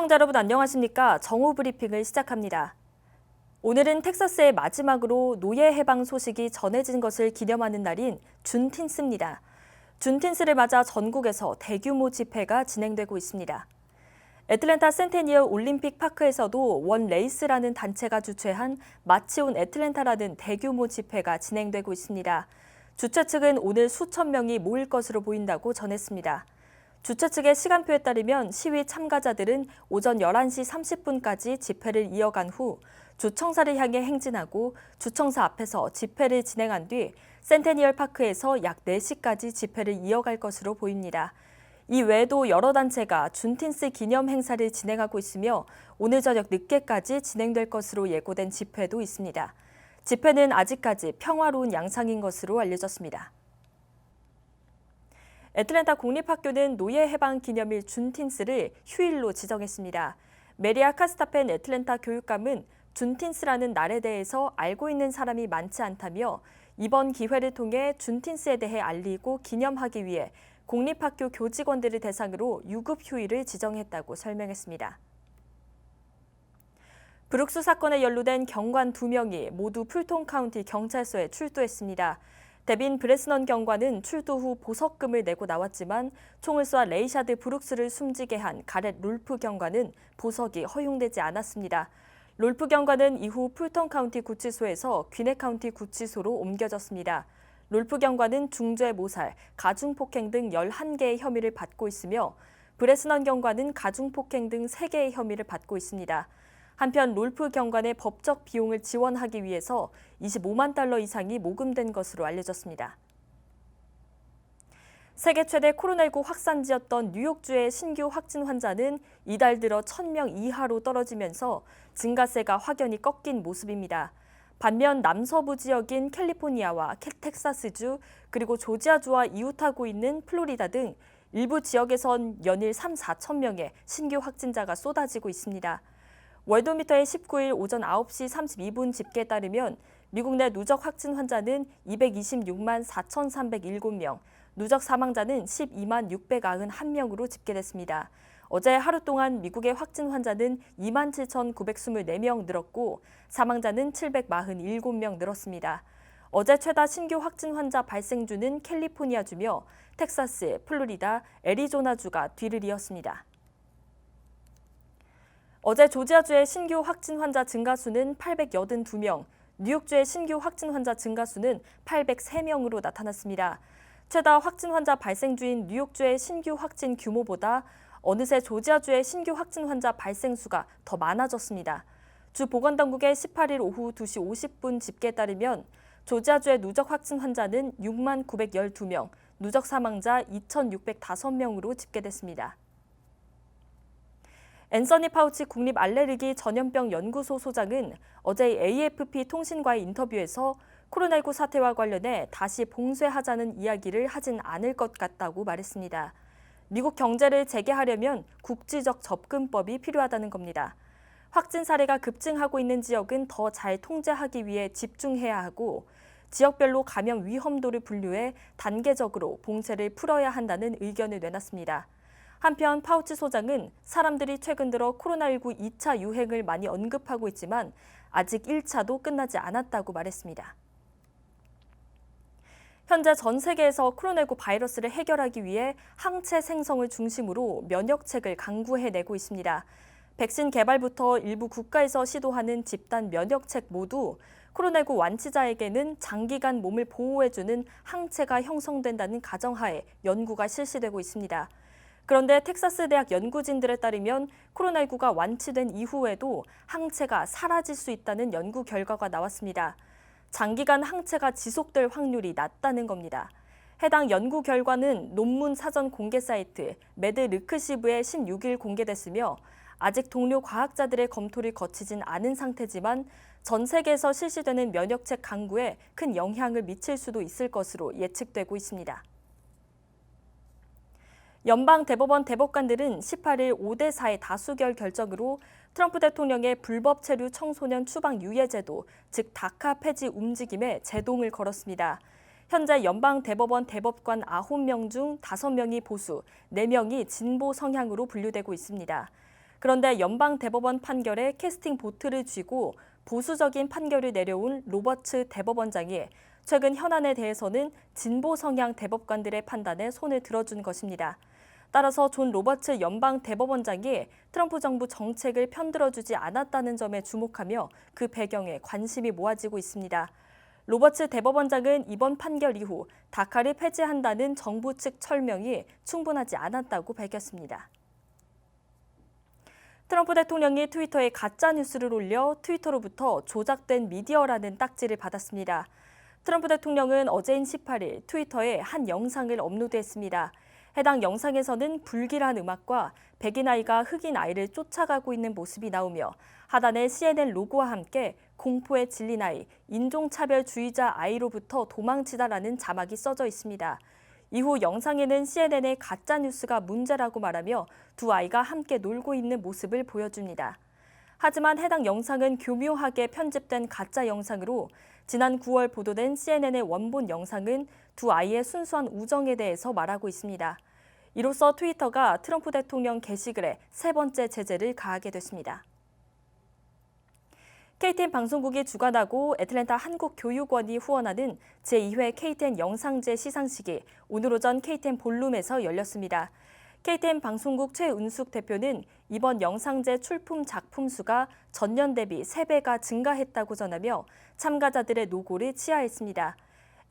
시청자 여러분 안녕하십니까? 정오 브리핑을 시작합니다. 오늘은 텍사스의 마지막으로 노예 해방 소식이 전해진 것을 기념하는 날인 준틴스입니다. 준틴스를 맞아 전국에서 대규모 집회가 진행되고 있습니다. 애틀랜타 센테니얼 올림픽 파크에서도 원 레이스라는 단체가 주최한 마치 온 애틀랜타라는 대규모 집회가 진행되고 있습니다. 주최 측은 오늘 수천 명이 모일 것으로 보인다고 전했습니다. 주최 측의 시간표에 따르면 시위 참가자들은 오전 11시 30분까지 집회를 이어간 후 주청사를 향해 행진하고 주청사 앞에서 집회를 진행한 뒤 센테니얼 파크에서 약 4시까지 집회를 이어갈 것으로 보입니다. 이 외에도 여러 단체가 준틴스 기념 행사를 진행하고 있으며 오늘 저녁 늦게까지 진행될 것으로 예고된 집회도 있습니다. 집회는 아직까지 평화로운 양상인 것으로 알려졌습니다. 애틀랜타 공립학교는 노예 해방 기념일 준틴스를 휴일로 지정했습니다. 메리아 카스타펜 애틀랜타 교육감은 준틴스라는 날에 대해서 알고 있는 사람이 많지 않다며 이번 기회를 통해 준틴스에 대해 알리고 기념하기 위해 공립학교 교직원들을 대상으로 유급 휴일을 지정했다고 설명했습니다. 브룩스 사건에 연루된 경관 2명이 모두 풀톤 카운티 경찰서에 출두했습니다. 데빈 브레스넌 경관은 출두 후 보석금을 내고 나왔지만 총을 쏴 레이샤드 브룩스를 숨지게 한 가렛 롤프 경관은 보석이 허용되지 않았습니다. 롤프 경관은 이후 풀턴 카운티 구치소에서 귀넷 카운티 구치소로 옮겨졌습니다. 롤프 경관은 중죄 모살, 가중폭행 등 11개의 혐의를 받고 있으며 브레스넌 경관은 가중폭행 등 3개의 혐의를 받고 있습니다. 한편 롤프 경관의 법적 비용을 지원하기 위해서 25만 달러 이상이 모금된 것으로 알려졌습니다. 세계 최대 코로나19 확산지였던 뉴욕주의 신규 확진 환자는 이달 들어 1,000명 이하로 떨어지면서 증가세가 확연히 꺾인 모습입니다. 반면 남서부 지역인 캘리포니아와 텍사스주, 그리고 조지아주와 이웃하고 있는 플로리다 등 일부 지역에선 연일 3, 4천 명의 신규 확진자가 쏟아지고 있습니다. 월도미터의 19일 오전 9시 32분 집계에 따르면 미국 내 누적 확진 환자는 226만 4,307명, 누적 사망자는 12만 691명으로 집계됐습니다. 어제 하루 동안 미국의 확진 환자는 2만 7,924명 늘었고 사망자는 747명 늘었습니다. 어제 최다 신규 확진 환자 발생주는 캘리포니아주며 텍사스, 플로리다, 애리조나주가 뒤를 이었습니다. 어제 조지아주의 신규 확진 환자 증가수는 882명, 뉴욕주의 신규 확진 환자 증가수는 803명으로 나타났습니다. 최다 확진 환자 발생주인 뉴욕주의 신규 확진 규모보다 어느새 조지아주의 신규 확진 환자 발생 수가 더 많아졌습니다. 주 보건당국의 18일 오후 2시 50분 집계에 따르면 조지아주의 누적 확진 환자는 6만 912명, 누적 사망자 2,605명으로 집계됐습니다. 앤서니 파우치 국립 알레르기 전염병 연구소 소장은 어제 AFP 통신과의 인터뷰에서 코로나19 사태와 관련해 다시 봉쇄하자는 이야기를 하진 않을 것 같다고 말했습니다. 미국 경제를 재개하려면 국지적 접근법이 필요하다는 겁니다. 확진 사례가 급증하고 있는 지역은 더 잘 통제하기 위해 집중해야 하고 지역별로 감염 위험도를 분류해 단계적으로 봉쇄를 풀어야 한다는 의견을 내놨습니다. 한편 파우치 소장은 사람들이 최근 들어 코로나19 2차 유행을 많이 언급하고 있지만 아직 1차도 끝나지 않았다고 말했습니다. 현재 전 세계에서 코로나19 바이러스를 해결하기 위해 항체 생성을 중심으로 면역책을 강구해내고 있습니다. 백신 개발부터 일부 국가에서 시도하는 집단 면역책 모두 코로나19 완치자에게는 장기간 몸을 보호해주는 항체가 형성된다는 가정하에 연구가 실시되고 있습니다. 그런데 텍사스 대학 연구진들에 따르면 코로나19가 완치된 이후에도 항체가 사라질 수 있다는 연구 결과가 나왔습니다. 장기간 항체가 지속될 확률이 낮다는 겁니다. 해당 연구 결과는 논문 사전 공개 사이트 매드르크시브에 16일 공개됐으며 아직 동료 과학자들의 검토를 거치진 않은 상태지만 전 세계에서 실시되는 면역책 강구에 큰 영향을 미칠 수도 있을 것으로 예측되고 있습니다. 연방대법원 대법관들은 18일 5대4의 다수결 결정으로 트럼프 대통령의 불법 체류 청소년 추방 유예제도, 즉 다카 폐지 움직임에 제동을 걸었습니다. 현재 연방대법원 대법관 9명 중 5명이 보수, 4명이 진보 성향으로 분류되고 있습니다. 그런데 연방대법원 판결에 캐스팅 보트를 쥐고 보수적인 판결을 내려온 로버츠 대법원장이 최근 현안에 대해서는 진보 성향 대법관들의 판단에 손을 들어준 것입니다. 따라서 존 로버츠 연방대법원장이 트럼프 정부 정책을 편들어주지 않았다는 점에 주목하며 그 배경에 관심이 모아지고 있습니다. 로버츠 대법원장은 이번 판결 이후 다카를 폐지한다는 정부 측 철명이 충분하지 않았다고 밝혔습니다. 트럼프 대통령이 트위터에 가짜뉴스를 올려 트위터로부터 조작된 미디어라는 딱지를 받았습니다. 트럼프 대통령은 어제인 18일 트위터에 한 영상을 업로드했습니다. 해당 영상에서는 불길한 음악과 백인 아이가 흑인 아이를 쫓아가고 있는 모습이 나오며 하단에 CNN 로고와 함께 공포에 질린 아이, 인종차별주의자 아이로부터 도망치다라는 자막이 써져 있습니다. 이후 영상에는 CNN의 가짜뉴스가 문제라고 말하며 두 아이가 함께 놀고 있는 모습을 보여줍니다. 하지만 해당 영상은 교묘하게 편집된 가짜 영상으로 지난 9월 보도된 CNN의 원본 영상은 두 아이의 순수한 우정에 대해서 말하고 있습니다. 이로써 트위터가 트럼프 대통령 게시글에 세 번째 제재를 가하게 됐습니다. KTN 방송국이 주관하고 애틀랜타 한국교육원이 후원하는 제2회 KTN 영상제 시상식이 오늘 오전 KTN 볼룸에서 열렸습니다. KTN 방송국 최은숙 대표는 이번 영상제 출품 작품 수가 전년 대비 3배가 증가했다고 전하며 참가자들의 노고를 치하했습니다.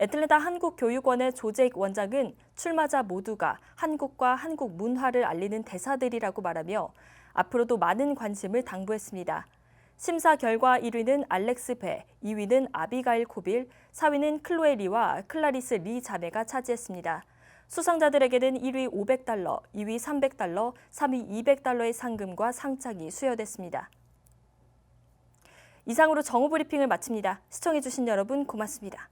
애틀랜타 한국교육원의 조재익 원장은 출마자 모두가 한국과 한국 문화를 알리는 대사들이라고 말하며 앞으로도 많은 관심을 당부했습니다. 심사 결과 1위는 알렉스 배, 2위는 아비가일 코빌, 4위는 클로에 리와 클라리스 리 자매가 차지했습니다. 수상자들에게는 1위 $500, 2위 $300, 3위 $200의 상금과 상장이 수여됐습니다. 이상으로 정오 브리핑을 마칩니다. 시청해주신 여러분 고맙습니다.